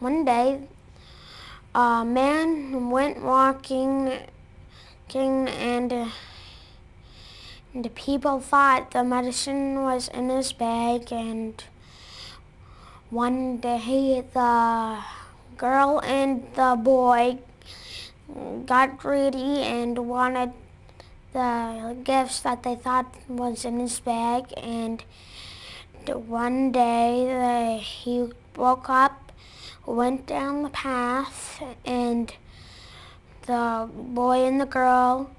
one day, a man went walking, and the people thought the medicine was in his bag, and one day the girl and the boy got greedy and wanted the gifts that they thought was in his bag, and one day he woke up, went down the path, and the boy and the girl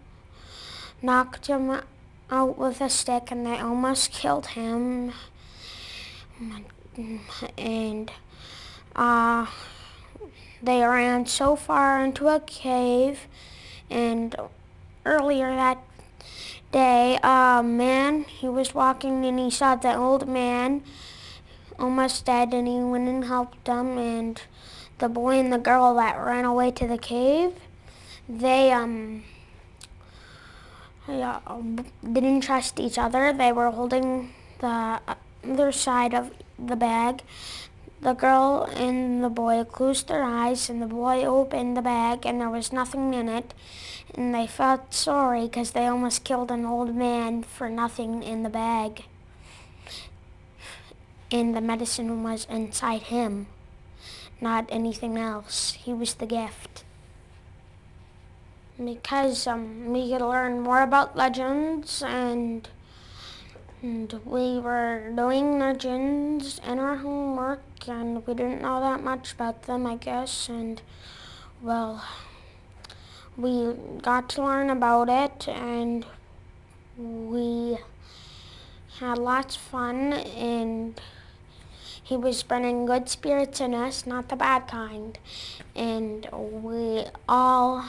knocked him out with a stick, and they almost killed him. And they ran so far into a cave, and earlier that day, a man, he was walking and he saw the old man almost dead, and he went and helped him. And the boy and the girl that ran away to the cave, they didn't trust each other. They were holding the other side of the bag. The girl and the boy closed their eyes, and the boy opened the bag, and there was nothing in it. And they felt sorry because they almost killed an old man for nothing in the bag. And the medicine was inside him, not anything else. He was the gift. Because we could learn more about legends, and we were doing legends in our homework, and we didn't know that much about them, I guess. And well, we got to learn about it, and we had lots of fun, and he was bringing good spirits in us, not the bad kind. And we all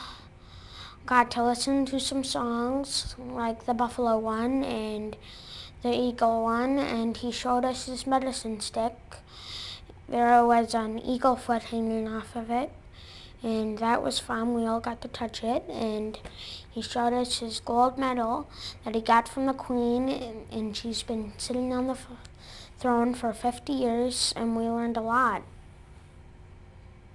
got to listen to some songs, like the buffalo one and the eagle one, and he showed us his medicine stick. There was an eagle foot hanging off of it, and that was fun. We all got to touch it, and he showed us his gold medal that he got from the queen, and she's been sitting on the throne for 50 years, and we learned a lot.